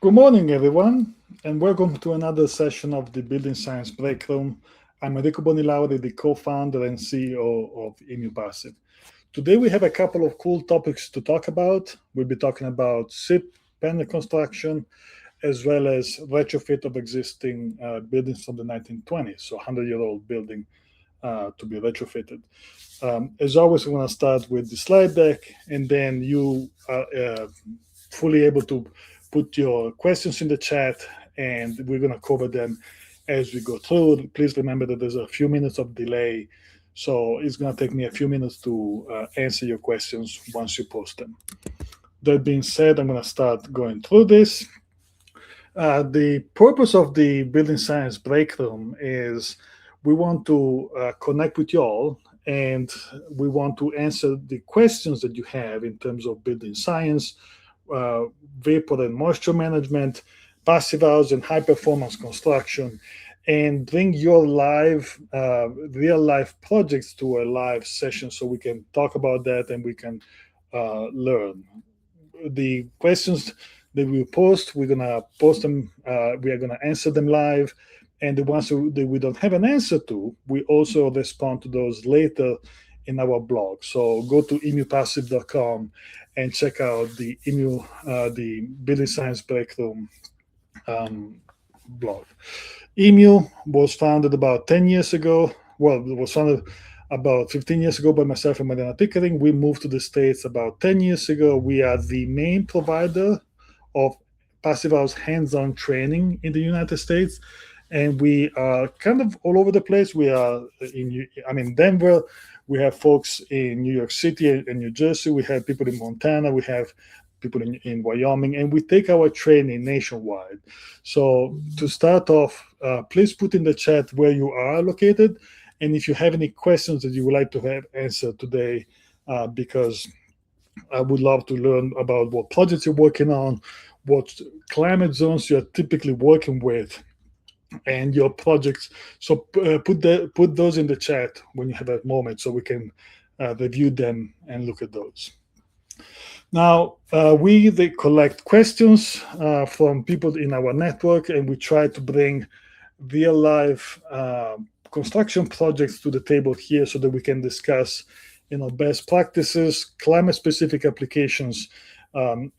Good morning, everyone, and welcome to another session of the Building Science Breakroom. I'm Enrico Bonilauri, the co-founder and CEO of Emu Passive. Today we have a couple of cool topics to talk about. We'll be talking about SIP panel construction, as well as retrofit of existing buildings from the 1920s, so 100-year-old building to be retrofitted. As always, we're going to start with the slide deck, and then you are fully able to put your questions in the chat, and we're going to cover them as we go through. Please remember that there's a few minutes of delay, so it's going to take me a few minutes to answer your questions once you post them. That being said, I'm going to start going through this. The purpose of the Building Science Breakroom is we want to connect with you all, and we want to answer the questions that you have in terms of building science, vapor and moisture management, passive house and high performance construction, and bring your live, real life projects to a live session so we can talk about that and we can learn. The questions that we post, we're gonna post them, we are gonna answer them live, and the ones that we don't have an answer to, we also respond to those later in our blog. So go to emupassive.com and check out the the Building Science Breakroom blog. Emu was founded about 10 years ago. Well, it was founded about 15 years ago by myself and Mariana Pickering. We moved to the States about 10 years ago. We are the main provider of passive house hands-on training in the United States. And we are kind of all over the place. We are in Denver. We have folks in New York City and New Jersey. We have people in Montana. We have people in Wyoming. And we take our training nationwide. So to start off, please put in the chat where you are located. And if you have any questions that you would like to have answered today, because I would love to learn about what projects you're working on, what climate zones you're typically working with, and your projects. So put those in the chat when you have a moment so we can review them and look at those. Now, we collect questions from people in our network, and we try to bring real life construction projects to the table here so that we can discuss best practices, climate specific applications,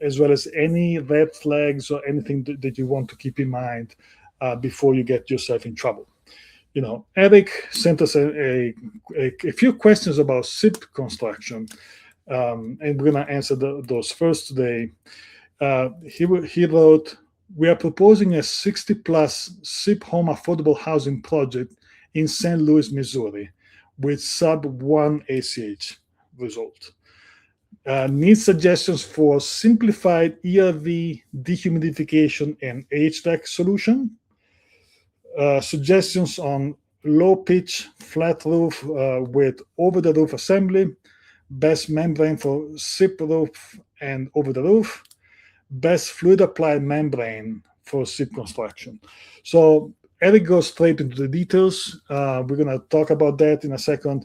as well as any red flags or anything that you want to keep in mind before you get yourself in trouble. Eric sent us a few questions about SIP construction, and we're going to answer those first today. He wrote, we are proposing a 60-plus SIP home affordable housing project in St. Louis, Missouri, with sub-1 ACH result. Need suggestions for simplified ERV dehumidification and HVAC solution. Suggestions on low pitch flat roof with over the roof assembly, best membrane for SIP roof and over the roof, best fluid applied membrane for SIP construction. So Eric goes straight into the details. We're going to talk about that in a second.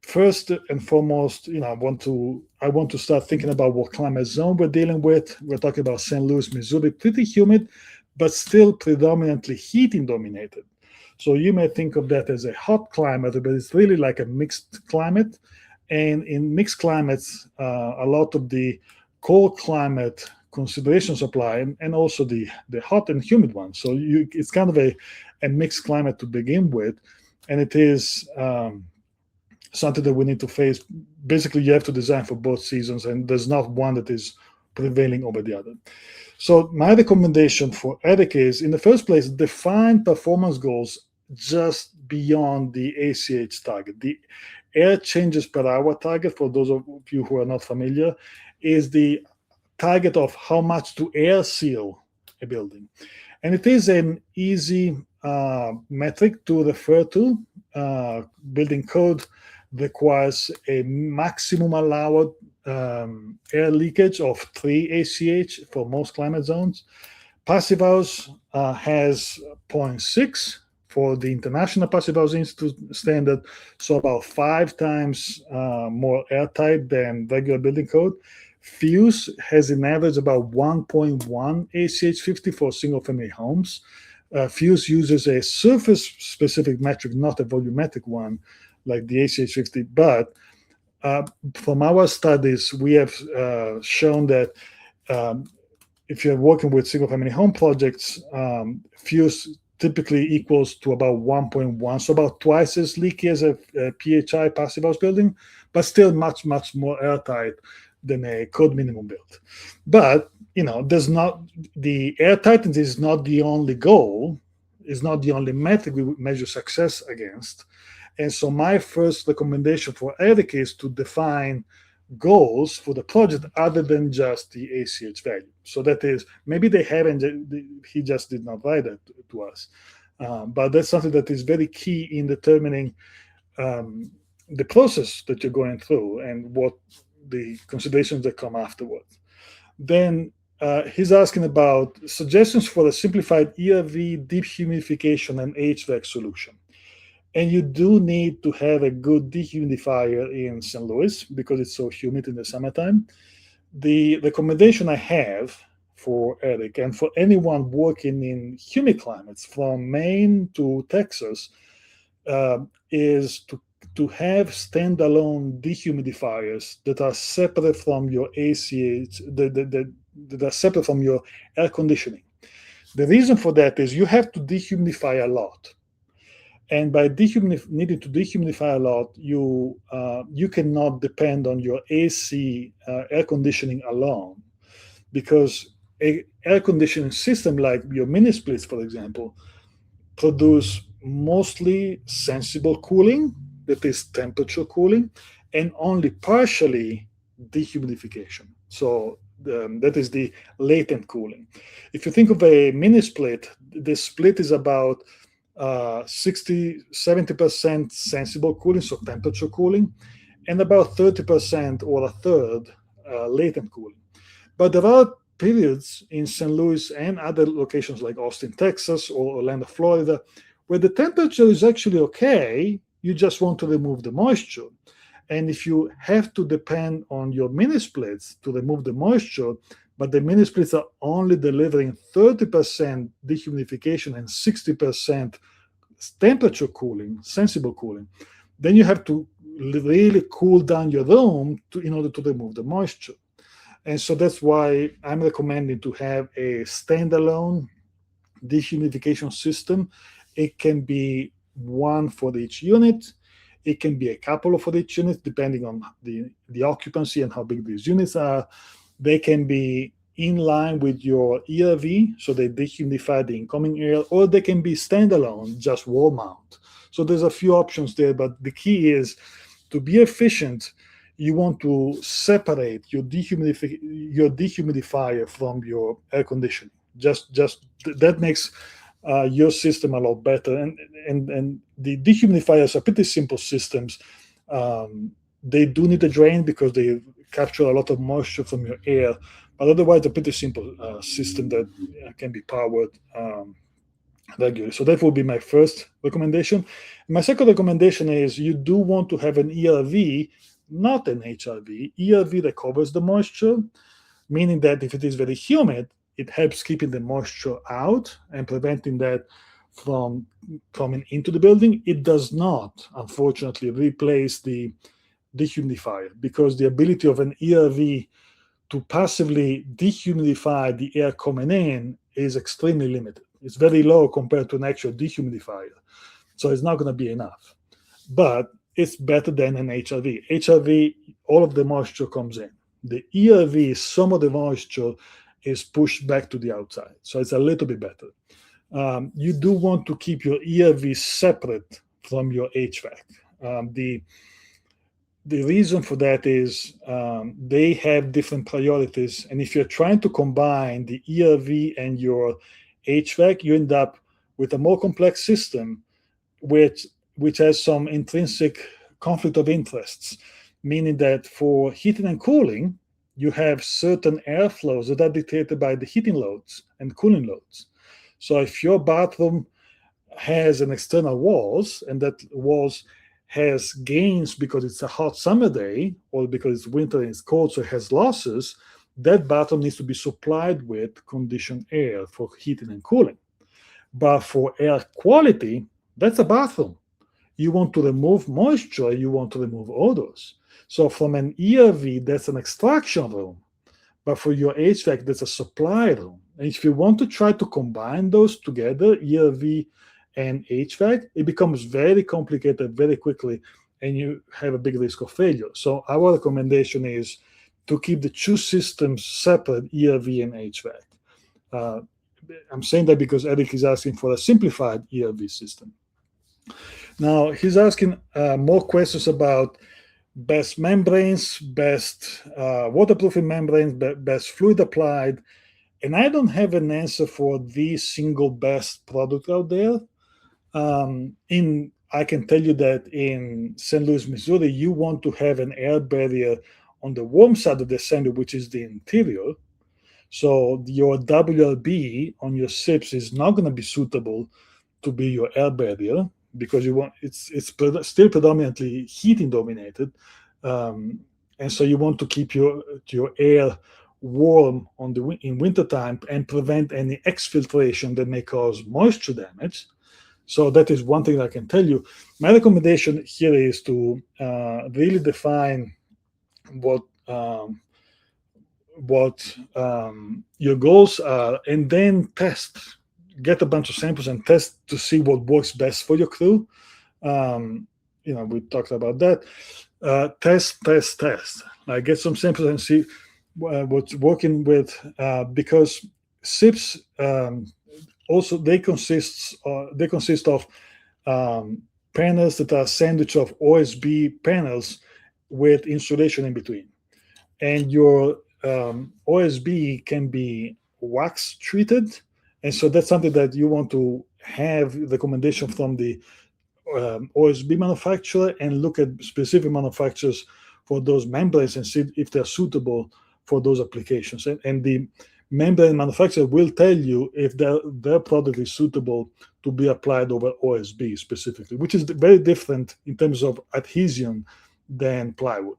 First and foremost, I want to start thinking about what climate zone we're dealing with. We're talking about St. Louis, Missouri, pretty humid, but still predominantly heating dominated. So you may think of that as a hot climate, but it's really like a mixed climate. And in mixed climates, a lot of the cold climate considerations apply, and also the hot and humid ones. So it's kind of a mixed climate to begin with, and it is something that we need to face. Basically, you have to design for both seasons, and there's not one that is prevailing over the other. So my recommendation for Eric is, in the first place, define performance goals just beyond the ACH target. The air changes per hour target, for those of you who are not familiar, is the target of how much to air seal a building. And it is an easy metric to refer to. Building code requires a maximum allowed air leakage of 3 ACH for most climate zones. Passive house has 0.6 for the International Passive House Institute standard, so about 5 times more airtight than regular building code. Fuse has an average about 1.1 ACH50 for single-family homes. Fuse uses a surface-specific metric, not a volumetric one, like the ACH50. But from our studies, we have shown that if you're working with single-family home projects, Fuse typically equals to about 1.1, so about twice as leaky as a PHI passive house building, but still much, much more airtight than a code minimum build. But there's not, the airtightness is not the only goal, is not the only metric we measure success against. And so my first recommendation for Eric is to define goals for the project other than just the ACH value. So that is, maybe they haven't, he just did not write it to us. But that's something that is very key in determining the process that you're going through and what the considerations that come afterwards. Then he's asking about suggestions for a simplified ERV, deep humidification, and HVAC solution. And you do need to have a good dehumidifier in St. Louis because it's so humid in the summertime. The recommendation I have for Eric and for anyone working in humid climates from Maine to Texas is to have standalone dehumidifiers that are separate from your ACH, that are separate from your air conditioning. The reason for that is you have to dehumidify a lot. And by needing to dehumidify a lot, you cannot depend on your AC air conditioning alone, because an air conditioning system like your mini splits, for example, produce mostly sensible cooling, that is temperature cooling, and only partially dehumidification. So that is the latent cooling. If you think of a mini split, the split is about 60-70% sensible cooling, so temperature cooling, and about 30% or a third latent cooling. But there are periods in St. Louis and other locations like Austin, Texas, or Orlando, Florida, where the temperature is actually okay, you just want to remove the moisture. And if you have to depend on your mini splits to remove the moisture, but the mini splits are only delivering 30% dehumidification and 60% temperature cooling, sensible cooling, then you have to really cool down your room in order to remove the moisture. And so that's why I'm recommending to have a standalone dehumidification system. It can be one for each unit. It can be a couple for each unit, depending on the occupancy and how big these units are. They can be in line with your ERV, so they dehumidify the incoming air, or they can be standalone, just wall mount. So there's a few options there, but the key is to be efficient. You want to separate your dehumidifier from your air conditioning. Just that makes your system a lot better. And the dehumidifiers are pretty simple systems. They do need a drain because they capture a lot of moisture from your air, but otherwise a pretty simple system that can be powered regularly. So that would be my first recommendation. My second recommendation is you do want to have an ERV, not an HRV. ERV that covers the moisture, meaning that if it is very humid, it helps keeping the moisture out and preventing that from coming into the building. It does not, unfortunately, replace the dehumidifier, because the ability of an ERV to passively dehumidify the air coming in is extremely limited. It's very low compared to an actual dehumidifier. So it's not going to be enough. But it's better than an HRV. HRV, all of the moisture comes in. The ERV, some of the moisture is pushed back to the outside. So it's a little bit better. You do want to keep your ERV separate from your HVAC. The reason for that is they have different priorities. And if you're trying to combine the ERV and your HVAC, you end up with a more complex system which has some intrinsic conflict of interests, meaning that for heating and cooling, you have certain airflows that are dictated by the heating loads and cooling loads. So if your bathroom has an external walls, and that walls has gains because it's a hot summer day or because it's winter and it's cold, so it has losses, that bathroom needs to be supplied with conditioned air for heating and cooling. But for air quality, that's a bathroom. You want to remove moisture, you want to remove odors. So from an ERV, that's an extraction room. But for your HVAC, that's a supply room. And if you want to try to combine those together, ERV and HVAC, it becomes very complicated very quickly, and you have a big risk of failure. So our recommendation is to keep the two systems separate, ERV and HVAC. I'm saying that because Eric is asking for a simplified ERV system. Now, he's asking more questions about best membranes, best waterproofing membranes, best fluid applied. And I don't have an answer for the single best product out there. I can tell you that in St. Louis, Missouri, you want to have an air barrier on the warm side of the assembly, which is the interior. So your WLB on your SIPs is not going to be suitable to be your air barrier because it's still predominantly heating dominated, and so you want to keep your air warm in wintertime and prevent any exfiltration that may cause moisture damage. So that is one thing I can tell you. My recommendation here is to really define what your goals are, and then get a bunch of samples and test to see what works best for your crew. We talked about that. Test. Like get some samples and see what's working with, because SIPs also they consist of panels that are sandwich of OSB panels with insulation in between, and your OSB can be wax treated, and so that's something that you want to have recommendation from the OSB manufacturer and look at specific manufacturers for those membranes and see if they're suitable for those applications. And the membrane manufacturer will tell you if their product is suitable to be applied over OSB specifically, which is very different in terms of adhesion than plywood.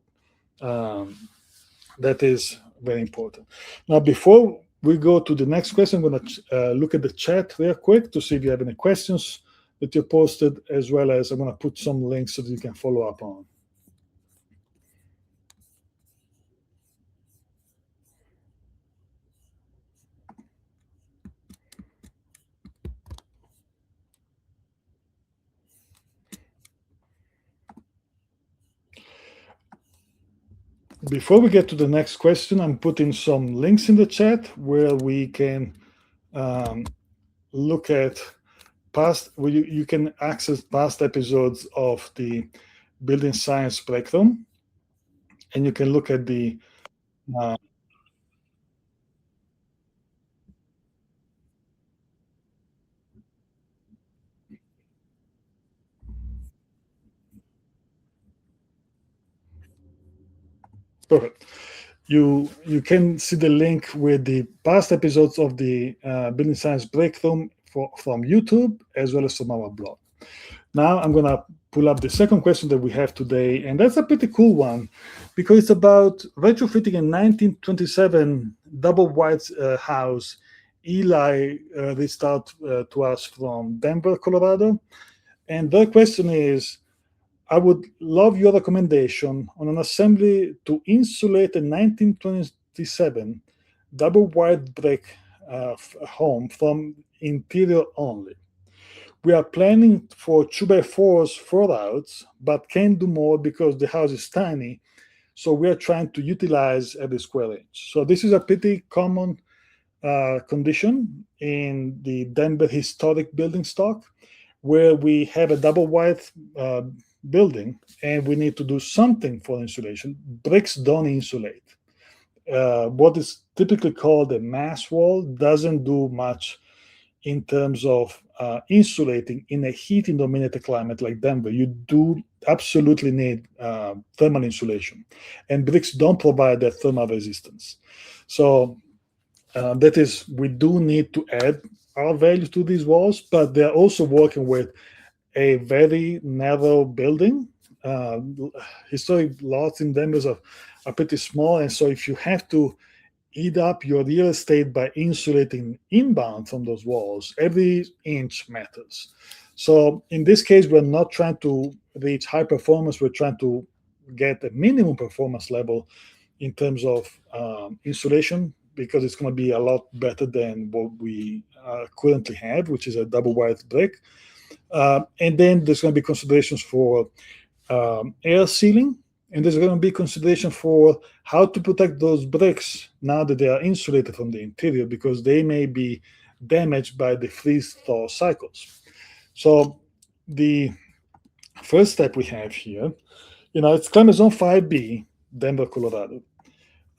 That is very important. Now, before we go to the next question, I'm going to look at the chat real quick to see if you have any questions that you posted, as well as I'm going to put some links so that you can follow up on. Before we get to the next question, I'm putting some links in the chat where we can look at where you can access past episodes of the Building Science Breakroom, and you can look at the perfect. You can see the link with the past episodes of the Building Science Breakroom from YouTube as well as from our blog. Now I'm going to pull up the second question that we have today, and that's a pretty cool one because it's about retrofitting a 1927 double-wide house. Eli reached out to us from Denver, Colorado, and their question is, I would love your recommendation on an assembly to insulate a 1927 double-wide brick home from interior only. We are planning for 2x4s 4 outs, but can't do more because the house is tiny. So we are trying to utilize every square inch. So this is a pretty common condition in the Denver historic building stock, where we have a double-wide building and we need to do something for insulation. Bricks don't insulate. What is typically called a mass wall doesn't do much in terms of insulating in a heating dominated climate like Denver. You do absolutely need thermal insulation, and bricks don't provide that thermal resistance. So that is, we do need to add our value to these walls, but they're also working with a very narrow building historic lots in Denver are pretty small, and so if you have to eat up your real estate by insulating inbound from those walls, every inch matters. So in this case, we're not trying to reach high performance. We're trying to get a minimum performance level in terms of insulation, because it's going to be a lot better than what we currently have, which is a double wide brick. And then there's going to be considerations for air sealing, and there's going to be consideration for how to protect those bricks now that they are insulated from the interior, because they may be damaged by the freeze-thaw cycles. So the first step we have here, it's climate zone 5B, Denver, Colorado.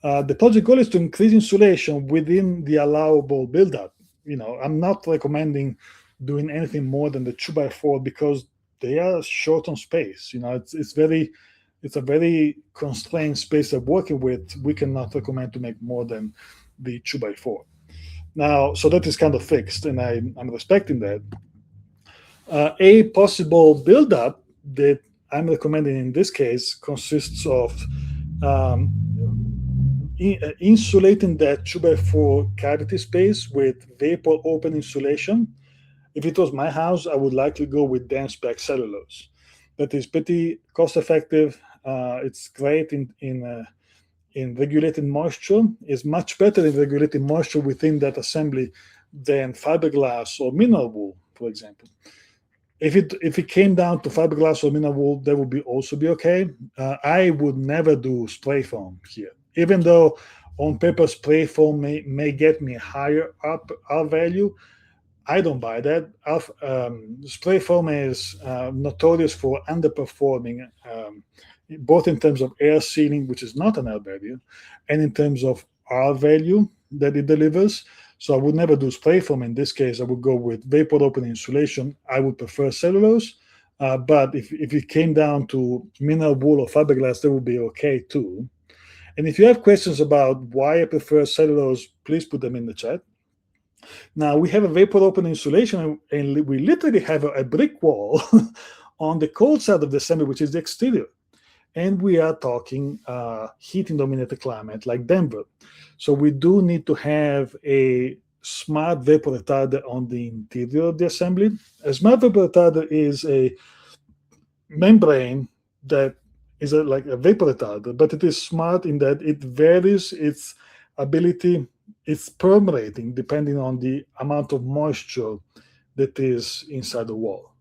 The project goal is to increase insulation within the allowable buildup. I'm not recommending doing anything more than the 2x4 because they are short on space. It's a very constrained space they're working with. We cannot recommend to make more than the 2x4. Now, so that is kind of fixed, and I'm respecting that. A possible buildup that I'm recommending in this case consists of insulating that 2x4 cavity space with vapor open insulation. If it was my house, I would likely go with dense packed cellulose. That is pretty cost effective. It's great in regulating moisture. It's much better in regulating moisture within that assembly than fiberglass or mineral wool, for example. If it came down to fiberglass or mineral wool, that would also be okay. I would never do spray foam here, even though on paper spray foam may get me higher R value. I don't buy that. Spray foam is notorious for underperforming, both in terms of air sealing, which is not an R value, and in terms of R value that it delivers. So I would never do spray foam. In this case, I would go with vapor open insulation. I would prefer cellulose. But if it came down to mineral wool or fiberglass, that would be okay too. And if you have questions about why I prefer cellulose, please put them in the chat. Now, we have a vapor open insulation, and we literally have a brick wall on the cold side of the assembly, which is the exterior. And we are talking heating-dominated climate like Denver. So we do need to have a smart vapor retarder on the interior of the assembly. A smart vapor retarder is a membrane that is like a vapor retarder, but it is smart in that it varies its ability. It's permeating depending on the amount of moisture that is inside the wall.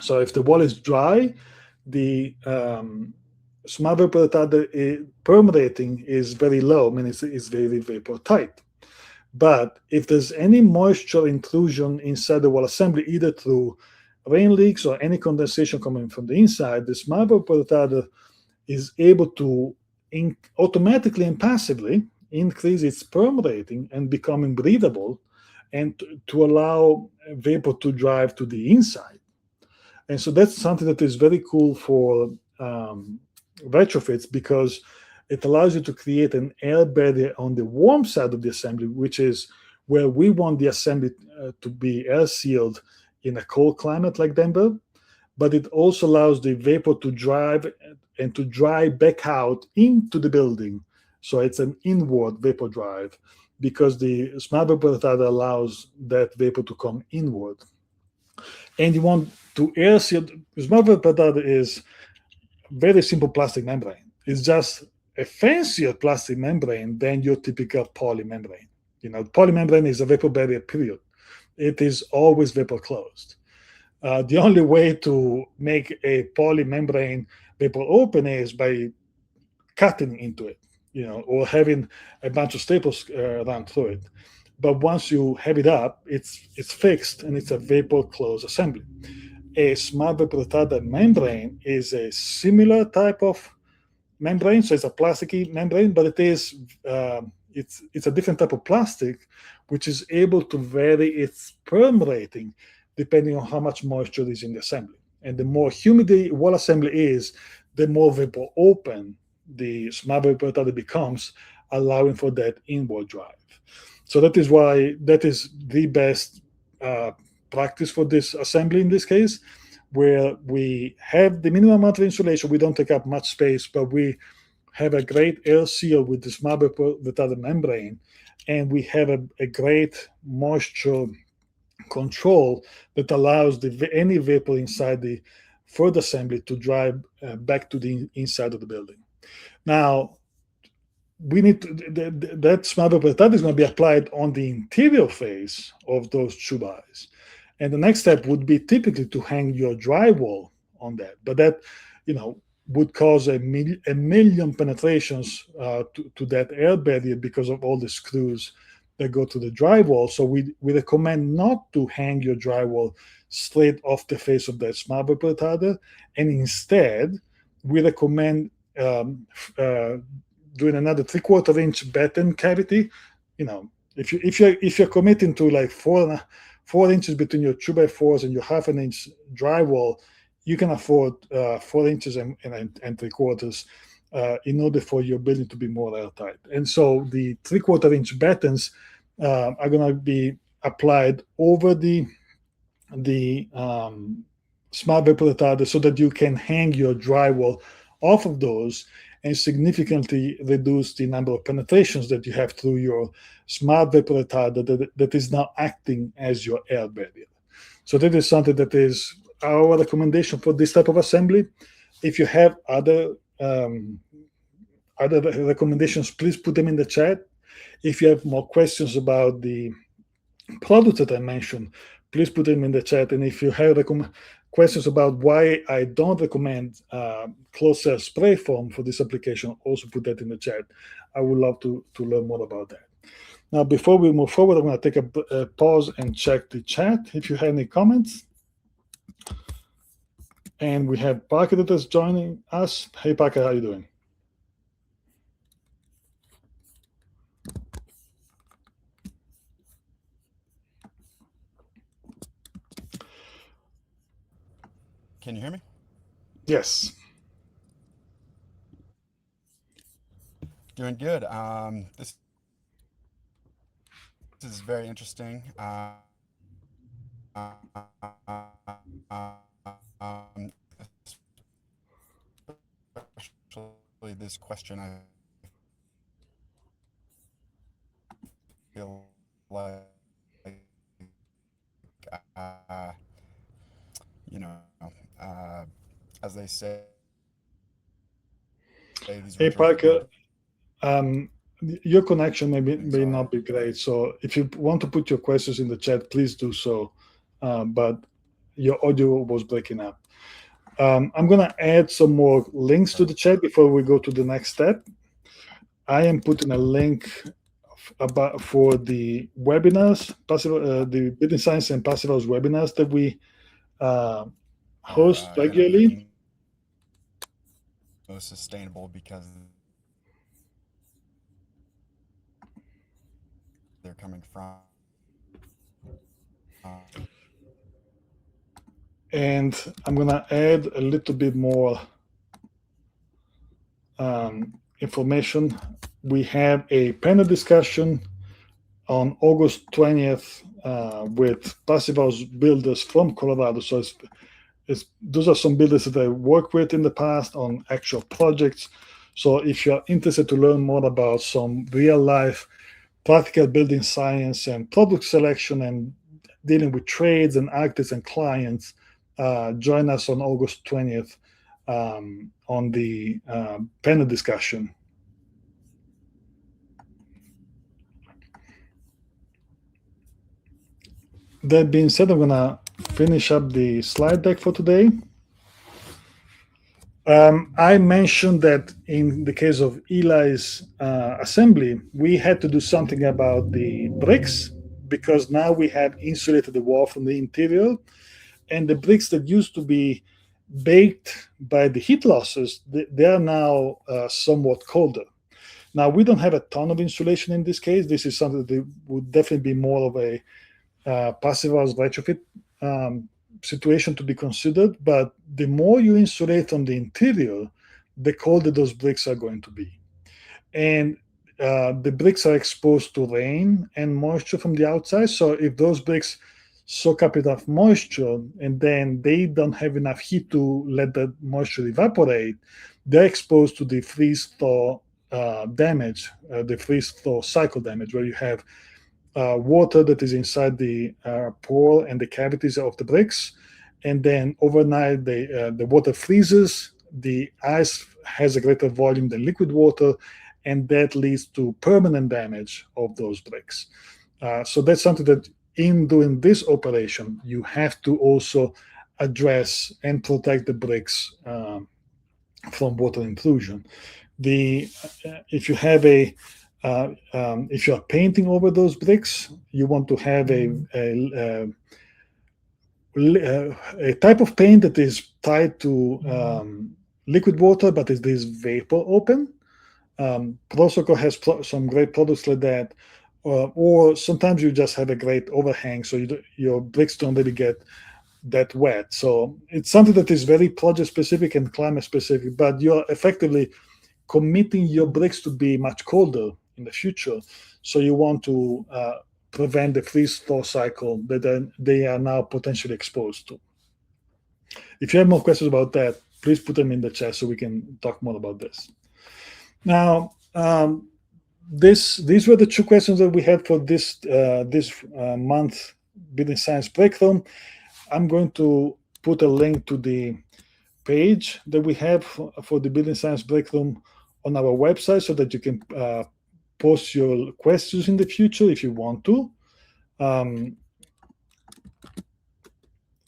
So if the wall is dry, the smart vapor retarder permeating is very low. I mean, it's very vapor tight. But if there's any moisture intrusion inside the wall assembly, either through rain leaks or any condensation coming from the inside, the smart vapor retarder is able to automatically and passively increase its permeating and becoming breathable, and to allow vapor to drive to the inside. And so that's something that is very cool for retrofits, because it allows you to create an air barrier on the warm side of the assembly, which is where we want the assembly to be air sealed in a cold climate like Denver. But it also allows the vapor to drive and to dry back out into the building. So it's an inward vapor drive, because the smart vapor retarder allows that vapor to come inward. And you want to air seal. The smart vapor retarder is very simple plastic membrane. It's just a fancier plastic membrane than your typical poly membrane. Poly membrane is a vapor barrier, period. It is always vapor closed. The only way to make a poly membrane vapor open is by cutting into it, or having a bunch of staples run through it. But once you have it up, it's fixed, and it's a vapor closed assembly. A smart vapor retarder membrane is a similar type of membrane, so it's a plasticky membrane, but it's a different type of plastic, which is able to vary its permeating depending on how much moisture is in the assembly. And the more humid the wall assembly is, the more vapor open the smart vapor retarder becomes, allowing for that inward drive. So that is why that is the best practice for this assembly in this case. where we have the minimum amount of insulation. We don't take up much space, but we have a great air seal with this marble retardant membrane, and we have a great moisture control that allows any vapor inside the third assembly to dry back to the inside of the building. Now, we need that smart vapor retardant is going to be applied on the interior face of those tube eyes. And the next step would be typically to hang your drywall on that. But that, would cause a million penetrations to that air barrier because of all the screws that go to the drywall. So we recommend not to hang your drywall straight off the face of that smart vapor retardant. And instead, we recommend doing another 3/4 inch batten cavity. If you're committing to like 4 inches between your 2x4s and your 1/2 inch drywall, you can afford 4 inches and 3/4 in order for your building to be more airtight. And so the 3/4 inch battens are going to be applied over the smart vapor retardant so that you can hang your drywall off of those and significantly reduce the number of penetrations that you have through your smart vapor retardant that is now acting as your air barrier. So that is something that is our recommendation for this type of assembly. If you have other recommendations, please put them in the chat. If you have more questions about the products that I mentioned, please put them in the chat. And if you have questions about why I don't recommend closed cell spray foam for this application, also put that in the chat. I would love to learn more about that. Now, before we move forward, I'm going to take a pause and check the chat if you have any comments. And we have Parker that is joining us. Hey, Parker, how are you doing? Can you hear me? Yes. Doing good. This is very interesting. Especially this question, I feel like, as they say. Hey, Parker, your connection may not be great. So if you want to put your questions in the chat, please do so. But your audio was breaking up. I'm going to add some more links to the chat before we go to the next step. I am putting a link for the webinars, the Building Science and Passive House webinars that we host regularly. Most sustainable because they're coming from. And I'm going to add a little bit more information. We have a panel discussion on August 20th with Passive House builders from Colorado. So those are some builders that I worked with in the past on actual projects. So if you're interested to learn more about some real-life practical building science and product selection and dealing with trades and architects and clients, join us on August 20th on the panel discussion. That being said, I'm going to finish up the slide deck for today. I mentioned that in the case of Eli's assembly, we had to do something about the bricks because now we have insulated the wall from the interior, and the bricks that used to be baked by the heat losses, they are now somewhat colder. Now, we don't have a ton of insulation in this case. This is something that would definitely be more of a passive house retrofit situation to be considered, but the more you insulate on the interior, the colder those bricks are going to be. And the bricks are exposed to rain and moisture from the outside. So if those bricks soak up enough moisture, and then they don't have enough heat to let that moisture evaporate, they're exposed to the freeze-thaw damage, the freeze-thaw cycle damage, where you have water that is inside the pore and the cavities of the bricks, and then overnight the water freezes, the ice has a greater volume than liquid water, and that leads to permanent damage of those bricks. So that's something that in doing this operation, you have to also address and protect the bricks from water intrusion. If you have if you are painting over those bricks, you want to have a type of paint that is tied to liquid water, but it is vapor open. Prosoco has some great products like that, or sometimes you just have a great overhang, so your bricks don't really get that wet. So it's something that is very project specific and climate specific, but you're effectively committing your bricks to be much colder in the future. So you want to prevent the freeze-thaw cycle that they are now potentially exposed to. If you have more questions about that, please put them in the chat so we can talk more about this. Now, these were the two questions that we had for this month Building Science Breakroom. I'm going to put a link to the page that we have for the Building Science Breakroom on our website so that you can post your questions in the future if you want to.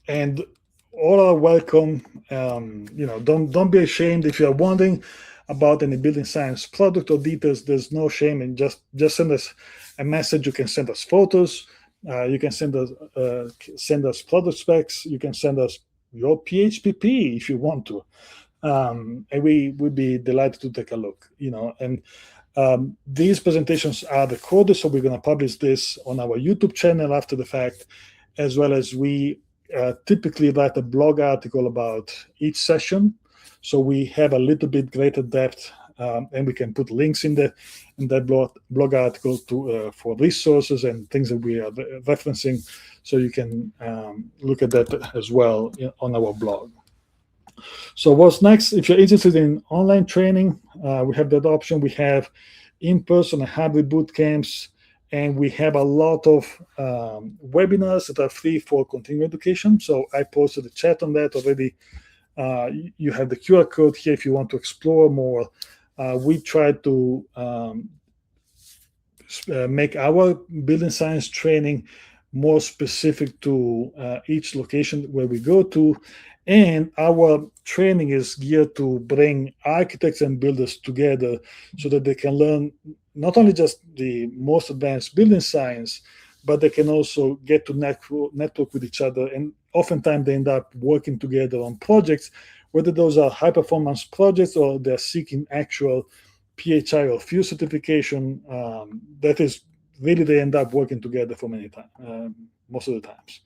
And all are welcome. Don't be ashamed if you are wondering about any building science product or details. There's no shame, and just send us a message. You can send us photos. You can send us product specs. You can send us your PHPP if you want to, and we would be delighted to take a look. And these presentations are recorded, so we're going to publish this on our YouTube channel after the fact, as well as we typically write a blog article about each session, so we have a little bit greater depth, and we can put links in that blog article for resources and things that we are referencing, so you can look at that as well on our blog. So what's next? If you're interested in online training, we have that option. We have in-person and hybrid boot camps, and we have a lot of webinars that are free for continuing education. So I posted a chat on that already. You have the QR code here if you want to explore more. We try to make our building science training more specific to each location where we go to. And our training is geared to bring architects and builders together so that they can learn not only just the most advanced building science, but they can also get to network with each other. And oftentimes they end up working together on projects, whether those are high-performance projects or they're seeking actual PHI or FEW certification. That is really, they end up working together for many times, most of the times.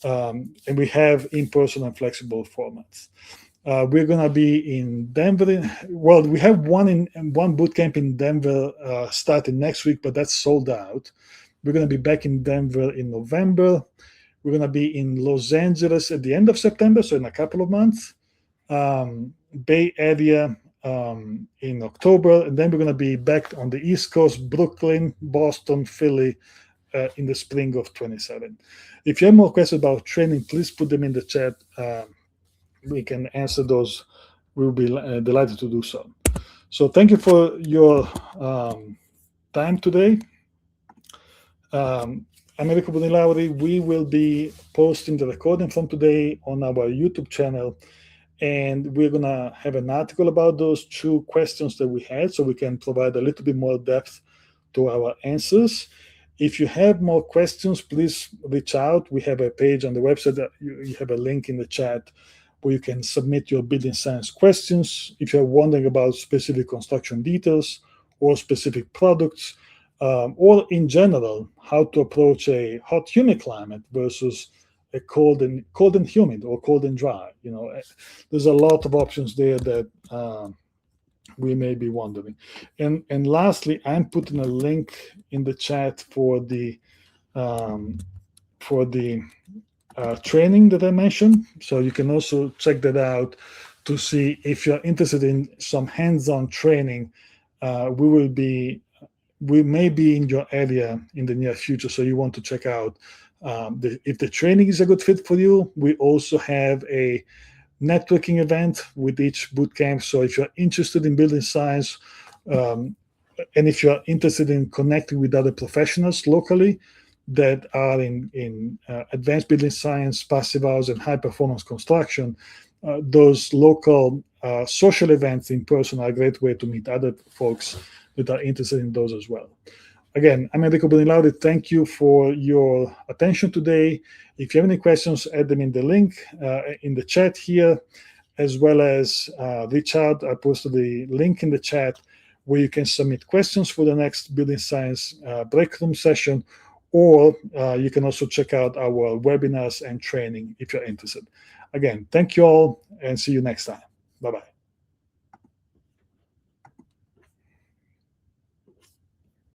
And we have in-person and flexible formats. We're going to be in Denver. Well, we have one boot camp in Denver starting next week, but that's sold out. We're going to be back in Denver in November. We're going to be in Los Angeles at the end of September, so in a couple of months. Bay Area in October, and then we're going to be back on the East Coast, Brooklyn, Boston, Philly, in the spring of 27. If you have more questions about training, please put them in the chat. We can answer those. We'll be delighted to do so. So thank you for your time today. Americo Bonilauri, we will be posting the recording from today on our YouTube channel, and we're going to have an article about those two questions that we had, so we can provide a little bit more depth to our answers. If you have more questions, please reach out. We have a page on the website that you have a link in the chat where you can submit your building science questions. If you're wondering about specific construction details or specific products, or in general, how to approach a hot, humid climate versus a cold and humid or cold and dry. There's a lot of options there that we may be wondering. And lastly, I'm putting a link in the chat for the training that I mentioned. So you can also check that out to see if you're interested in some hands-on training. We may be in your area in the near future, so you want to check out if the training is a good fit for you. We also have a networking event with each bootcamp. So if you're interested in building science, and if you're interested in connecting with other professionals locally that are in advanced building science, passive house, and high performance construction, those local social events in person are a great way to meet other folks that are interested in those as well. Again, I'm Enrico Bonilaude. Thank you for your attention today. If you have any questions, add them in the link in the chat here, as well as reach out. I posted the link in the chat where you can submit questions for the next Building Science Breakroom session, or you can also check out our webinars and training if you're interested. Again, thank you all, and see you next time. Bye-bye.